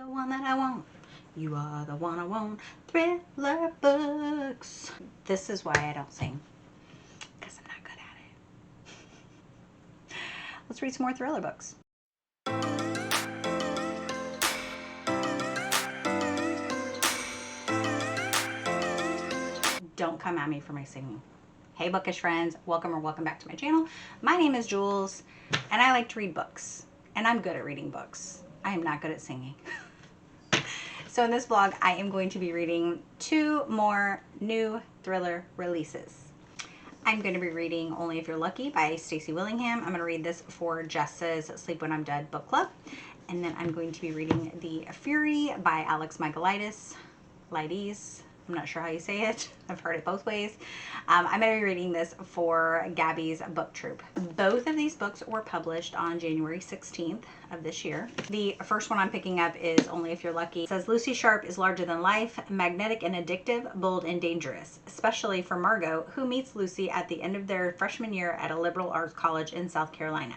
The one that I want. You are the one I want. Thriller books. This is why I don't sing. Because I'm not good at it. Let's read some more thriller books. Don't come at me for my singing. Hey bookish friends, welcome back to my channel. My name is Jules and I like to read books, and I'm good at reading books. I am not good at singing. So in this vlog I am going to be reading 2 more new thriller releases. I'm going to be reading Only If You're Lucky by Stacey Willingham. I'm going to read this for Jess's Sleep When I'm Dead book club. And then I'm going to be reading The Fury by Alex Michaelides. I'm not sure how you say it. I've heard it both ways. I'm going to be reading this for Gabby's book troop. Both of these books were published on January 16th of this year. The first one I'm picking up is Only If You're Lucky. It says, Lucy Sharp is larger than life, magnetic and addictive, bold and dangerous, especially for Margot, who meets Lucy at the end of their freshman year at a liberal arts college in South Carolina.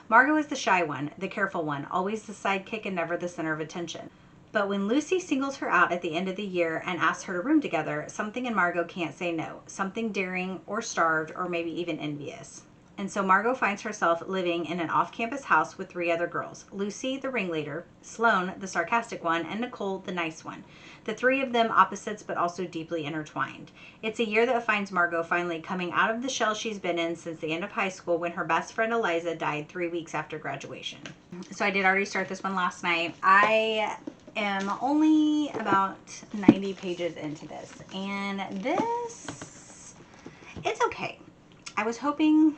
Margot is the shy one, the careful one, always the sidekick and never the center of attention. But when Lucy singles her out at the end of the year and asks her to room together, something in Margot can't say no. Something daring or starved or maybe even envious. And so Margot finds herself living in an off-campus house with 3 other girls. Lucy, the ringleader, Sloane, the sarcastic one, and Nicole, the nice one. The 3 of them opposites but also deeply intertwined. It's a year that finds Margot finally coming out of the shell she's been in since the end of high school when her best friend Eliza died 3 weeks after graduation. So I did already start this one last night. I am only about 90 pages into this, and it's okay. I was hoping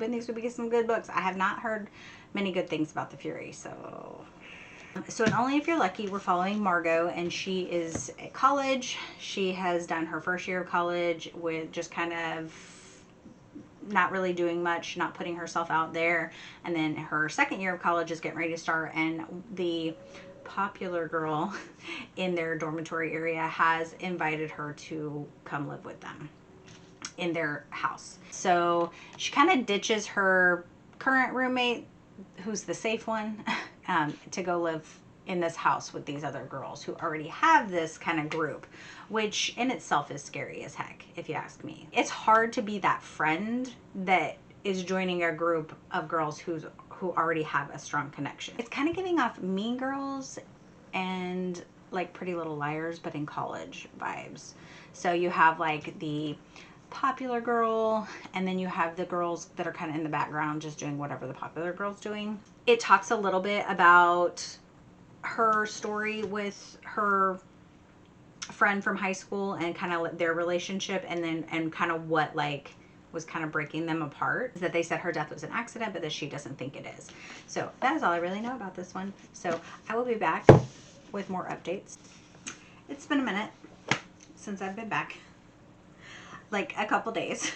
these would be some good books. I have not heard many good things about The Fury, so in Only If You're Lucky, we're following Margot, and she is at college. She has done her first year of college with just kind of not really doing much, not putting herself out there, and then her second year of college is getting ready to start, and the popular girl in their dormitory area has invited her to come live with them in their house. So she kind of ditches her current roommate, who's the safe one, to go live in this house with these other girls who already have this kind of group, which in itself is scary as heck, if you ask me. It's hard to be that friend that is joining a group of girls who already have a strong connection. It's kind of giving off Mean Girls and like Pretty Little Liars, but in college vibes. So you have like the popular girl, and then you have the girls that are kind of in the background just doing whatever the popular girl's doing. It talks a little bit about her story with her friend from high school and kind of their relationship, and kind of what like was kind of breaking them apart. That they said her death was an accident, but that she doesn't think it is. So that is all I really know about this one. So I will be back with more updates. It's been a minute since I've been back, like a couple days.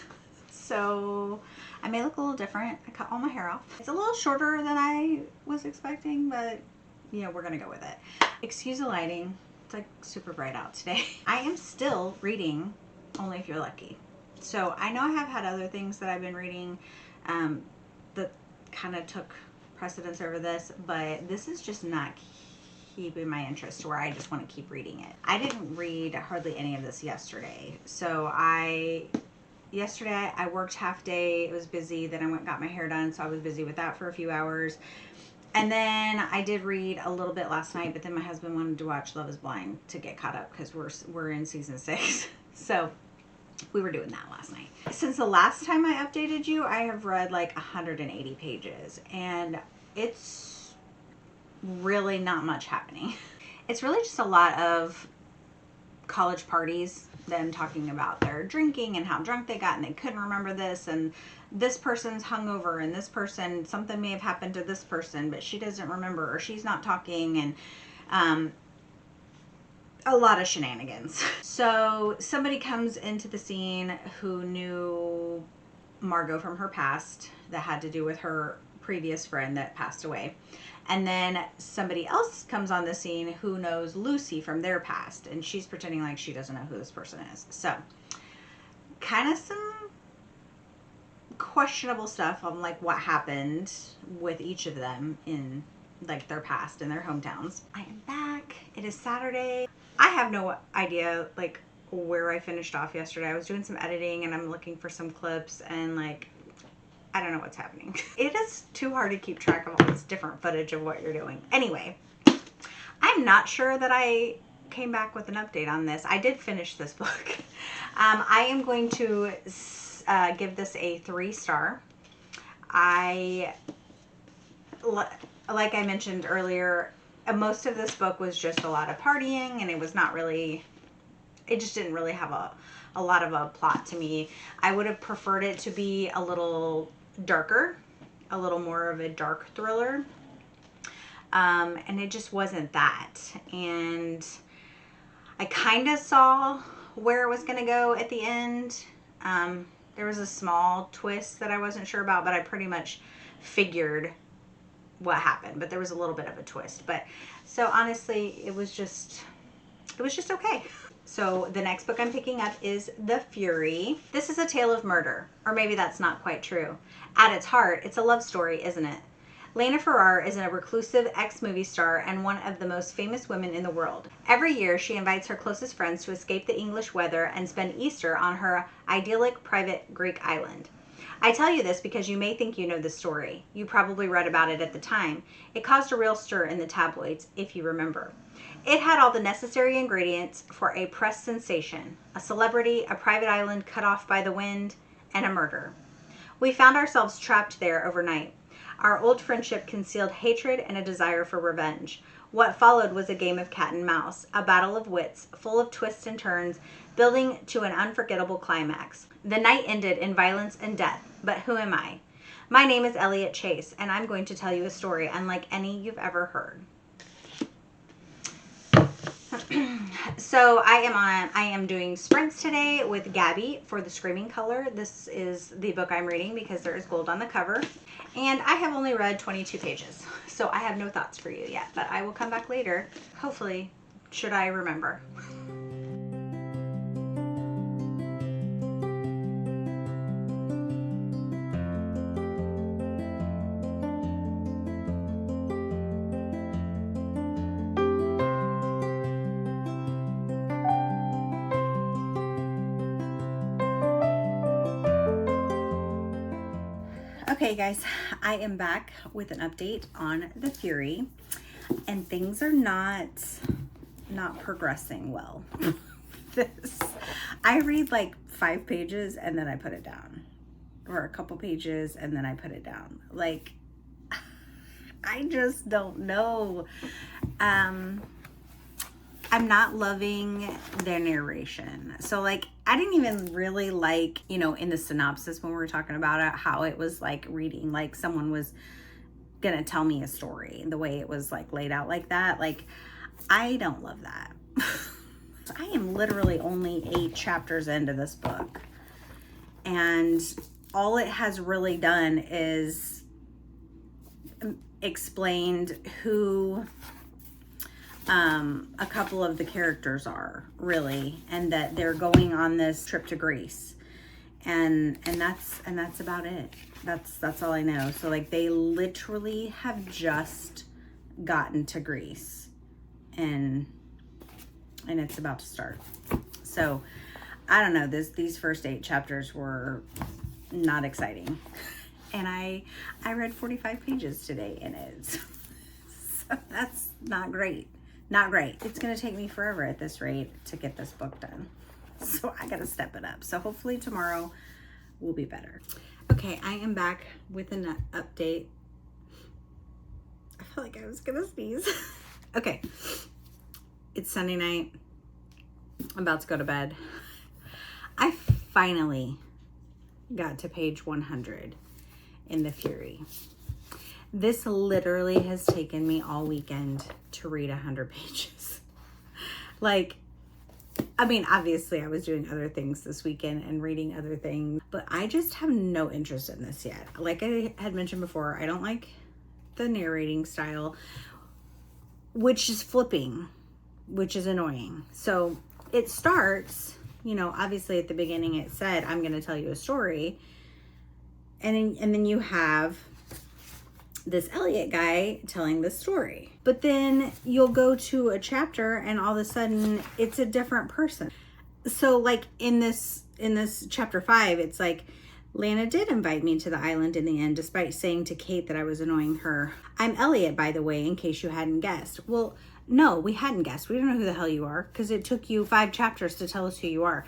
So I may look a little different. I cut all my hair off. It's a little shorter than I was expecting, but you know, we're gonna go with it. Excuse the lighting. It's like super bright out today. I am still reading Only If You're Lucky. So I know I have had other things that I've been reading that kind of took precedence over this, but this is just not keeping my interest to where I just want to keep reading it. I didn't read hardly any of this yesterday. So yesterday I worked half day. It was busy. Then I went and got my hair done. So I was busy with that for a few hours. And then I did read a little bit last night, but then my husband wanted to watch Love is Blind to get caught up because we're in season 6. So we were doing that last night. Since the last time I updated you, I have read like 180 pages, and it's really not much happening. It's really just a lot of college parties, them talking about their drinking and how drunk they got and they couldn't remember this, and this person's hungover, and this person, something may have happened to this person, but she doesn't remember, or she's not talking, and a lot of shenanigans. So somebody comes into the scene who knew Margot from her past, that had to do with her previous friend that passed away. And then somebody else comes on the scene who knows Lucy from their past, and she's pretending like she doesn't know who this person is. So kind of some questionable stuff on like what happened with each of them in like their past and their hometowns. I am back. It is Saturday. I have no idea like where I finished off yesterday. I was doing some editing and I'm looking for some clips and like I don't know what's happening. It is too hard to keep track of all this different footage of what you're doing. Anyway, I'm not sure that I came back with an update on this. I did finish this book. I am going to give this a 3-star. Like I mentioned earlier, most of this book was just a lot of partying, and it was not really, it just didn't really have a lot of a plot to me. I would have preferred it to be a little darker, a little more of a dark thriller. And it just wasn't that. And I kind of saw where it was going to go at the end. There was a small twist that I wasn't sure about, but I pretty much figured what happened, but there was a little bit of a twist. But so honestly, it was just okay. So the next book I'm picking up is The Fury. This is a tale of murder, or maybe that's not quite true. At its heart, it's a love story, isn't it? Lena Farrar is a reclusive ex-movie star and one of the most famous women in the world. Every year, she invites her closest friends to escape the English weather and spend Easter on her idyllic private Greek island. I tell you this because you may think you know the story. You probably read about it at the time. It caused a real stir in the tabloids, if you remember. It had all the necessary ingredients for a press sensation: a celebrity, a private island cut off by the wind, and a murder. We found ourselves trapped there overnight. Our old friendship concealed hatred and a desire for revenge. What followed was a game of cat and mouse, a battle of wits, full of twists and turns, building to an unforgettable climax. The night ended in violence and death, but who am I? My name is Elliot Chase, and I'm going to tell you a story unlike any you've ever heard. So I am doing sprints today with Gabby for the Screaming Color. This is the book I'm reading because there is gold on the cover. And I have only read 22 pages, so I have no thoughts for you yet, but I will come back later, hopefully, should I remember. Okay guys, I am back with an update on The Fury, and things are not progressing well. I read like 5 pages and then I put it down, or a couple pages and then I put it down. Like, I just don't know. I'm not loving the narration. So like, I didn't even really like, you know, in the synopsis when we were talking about it, how it was like reading, like someone was gonna tell me a story, the way it was like laid out like that. Like, I don't love that. I am literally only 8 chapters into this book, and all it has really done is explained who a couple of the characters are, really, and that they're going on this trip to Greece, and that's about it. That's all I know. So like, they literally have just gotten to Greece, and it's about to start. So I don't know, these first 8 chapters were not exciting, and I read 45 pages today in it. So that's not great. Not great. It's going to take me forever at this rate to get this book done. So I got to step it up. So hopefully tomorrow will be better. Okay, I am back with an update. I feel like I was going to sneeze. Okay. It's Sunday night. I'm about to go to bed. I finally got to page 100 in The Fury. This literally has taken me all weekend to read 100 pages. Like, I mean, obviously I was doing other things this weekend and reading other things, but I just have no interest in this yet. Like I had mentioned before, I don't like the narrating style, which is flipping, which is annoying. So it starts, you know, obviously at the beginning it said, I'm going to tell you a story. And then you have this Elliot guy telling the story. But then you'll go to a chapter and all of a sudden it's a different person. So like in this chapter 5, it's like, Lana did invite me to the island in the end, despite saying to Kate that I was annoying her. I'm Elliot, by the way, in case you hadn't guessed. Well, no, we hadn't guessed. We don't know who the hell you are, because it took you 5 chapters to tell us who you are.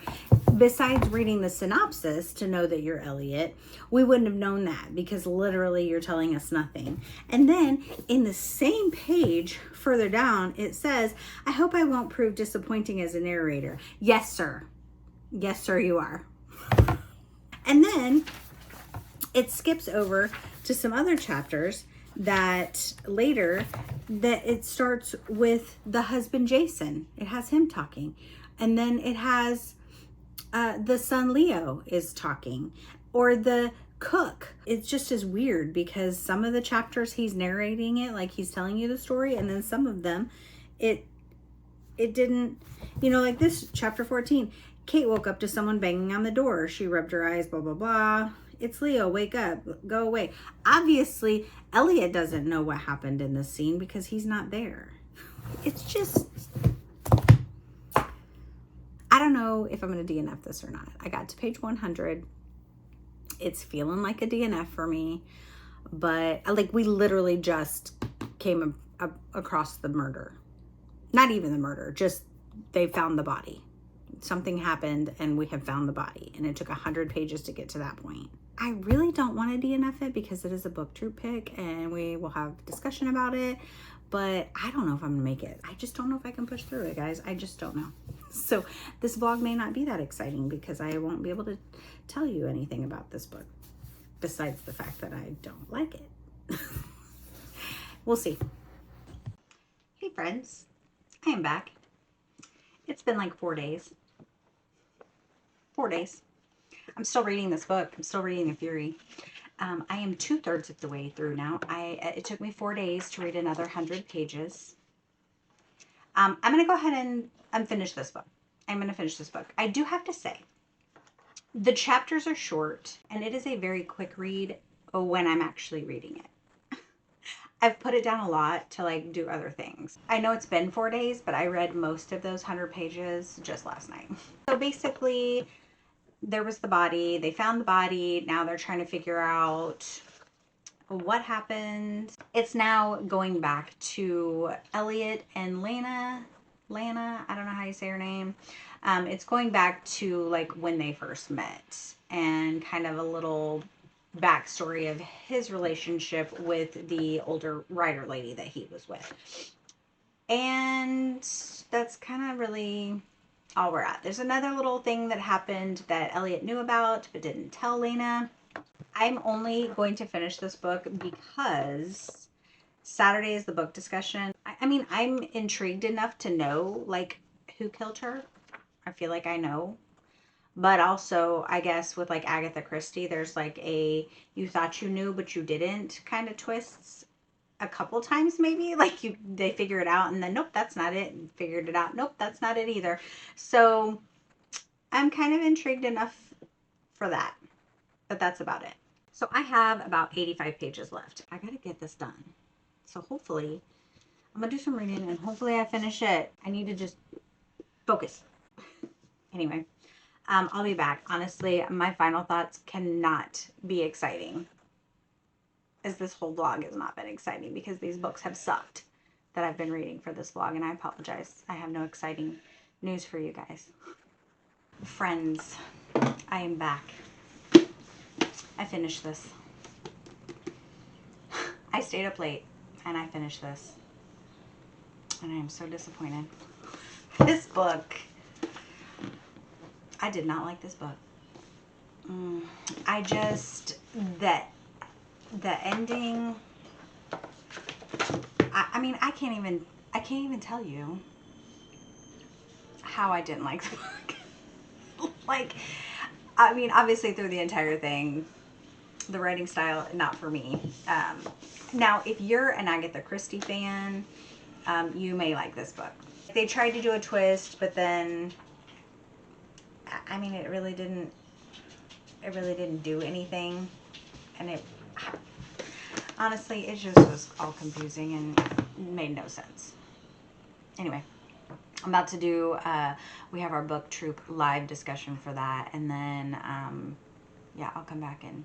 Besides reading the synopsis to know that you're Elliot, we wouldn't have known that, because literally you're telling us nothing. And then in the same page further down, it says, I hope I won't prove disappointing as a narrator. Yes, sir. Yes, sir, you are. And then it skips over to some other chapters that later, that it starts with the husband Jason. It has him talking. And then it has the son Leo is talking, or the cook. It's just as weird, because some of the chapters he's narrating it like he's telling you the story, and then some of them it didn't, like this chapter 14. Kate woke up to someone banging on the door. She rubbed her eyes, blah, blah, blah. It's Leo, wake up, go away. Obviously, Elliot doesn't know what happened in this scene because he's not there. It's just, I don't know if I'm going to DNF this or not. I got to page 100. It's feeling like a DNF for me, but like we literally just came across the murder. Not even the murder, just they found the body. Something happened and we have found the body, and it took 100 pages to get to that point. I really don't want to DNF it because it is a book troop pick and we will have discussion about it, but I don't know if I'm gonna make it. I just don't know if I can push through it, guys. I just don't know. So this vlog may not be that exciting because I won't be able to tell you anything about this book besides the fact that I don't like it. We'll see. Hey friends, I am back. It's been like 4 days. 4 days. I'm still reading this book. I'm still reading The Fury. I am 2/3 of the way through now. It took me 4 days to read another 100 pages. I'm going to go ahead and finish this book. I'm going to finish this book. I do have to say, the chapters are short, and it is a very quick read when I'm actually reading it. I've put it down a lot to like do other things. I know it's been 4 days, but I read most of those 100 pages just last night. So basically, there was the body. They found the body. Now they're trying to figure out what happened. It's now going back to Elliot and Lana, I don't know how you say her name. It's going back to like when they first met, and kind of a little backstory of his relationship with the older writer lady that he was with. And that's kind of really all we're at. There's another little thing that happened that Elliot knew about but didn't tell Lana. I'm only going to finish this book because Saturday is the book discussion. I mean, I'm intrigued enough to know like who killed her. I feel like I know. But also, I guess with like Agatha Christie, there's like a you thought you knew but you didn't kind of twists a couple times maybe. Like they figure it out and then nope, that's not it. And figured it out. Nope, that's not it either. So I'm kind of intrigued enough for that. But that's about it. So I have about 85 pages left. I gotta get this done. So hopefully I'm gonna do some reading and hopefully I finish it. I need to just focus. Anyway. I'll be back. Honestly, my final thoughts cannot be exciting, as this whole vlog has not been exciting because these books have sucked that I've been reading for this vlog, and I apologize. I have no exciting news for you guys. Friends, I am back. I finished this. I stayed up late and I finished this, and I am so disappointed. This book, I did not like this book. I just, the ending, I mean, I can't even tell you how I didn't like the book. Like, I mean, obviously through the entire thing, the writing style, not for me. Now, if you're an Agatha Christie fan, you may like this book. They tried to do a twist, but then, I mean, it really didn't do anything. And honestly, it just was all confusing and made no sense. Anyway, I'm about to do, we have our book troop live discussion for that. And then, yeah, I'll come back and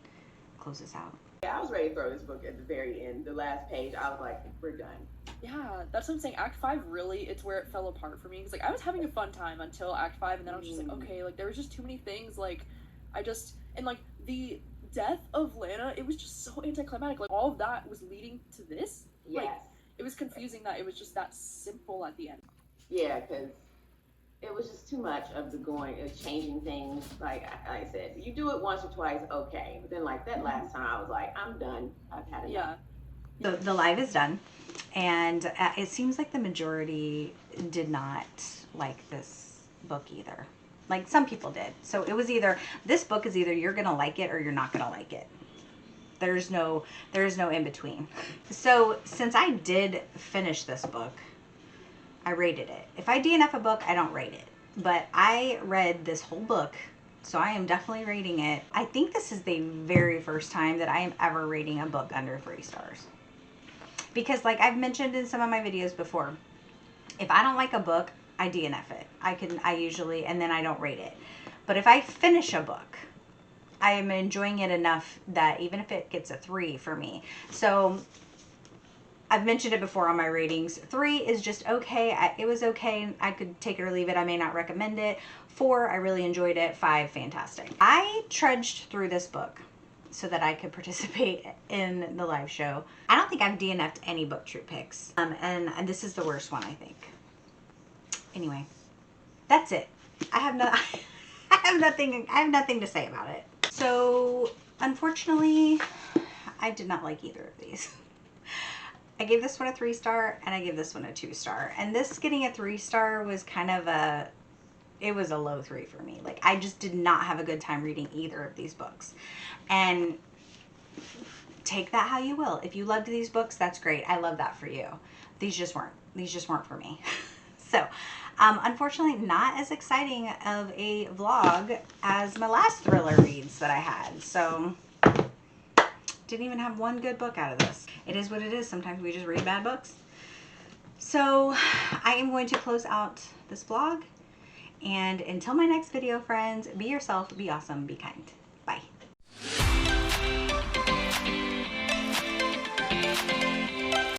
close this out. Yeah, I was ready to throw this book at the very end. The last page, I was like, we're done. Yeah, that's what I'm saying. Act 5 really, it's where it fell apart for me. Because, like, I was having a fun time until Act 5, and then I was just like, okay, like, there was just too many things. Like, and, like, the death of Lana, it was just so anticlimactic. Like, all of that was leading to this. Yes. Like, it was confusing that it was just that simple at the end. Yeah, because it was just too much of the changing things. Like I said, you do it once or twice, okay. But then, like, that last time, I was like, I'm done. I've had enough. Yeah. The live is done. And it seems like the majority did not like this book either. Like, some people did. So it was either, this book is either you're going to like it or you're not going to like it. There's no in between. So since I did finish this book, I rated it. If I DNF a book, I don't rate it. But I read this whole book, so I am definitely rating it. I think this is the very first time that I am ever rating a book under 3 stars. Because, like I've mentioned in some of my videos before, if I don't like a book, I DNF it. I usually, and then I don't rate it. But if I finish a book, I am enjoying it enough that even if it gets a 3 for me. So I've mentioned it before on my ratings. 3 is just okay. It was okay. I could take it or leave it. I may not recommend it. 4, I really enjoyed it. 5, fantastic. I trudged through this book so that I could participate in the live show. I don't think I've DNF'd any book troop picks. And this is the worst one, I think. Anyway, that's it. I have nothing to say about it. So, unfortunately, I did not like either of these. I gave this one a 3-star and I gave this one a 2-star. And this getting a 3-star was kind of it was a low 3 for me. Like, I just did not have a good time reading either of these books. And take that how you will. If you loved these books, that's great. I love that for you. These just weren't for me. So, unfortunately, not as exciting of a vlog as my last thriller reads that I had. So, didn't even have one good book out of this. It is what it is. Sometimes we just read bad books. So, I am going to close out this vlog. And until my next video, friends, be yourself, be awesome, be kind.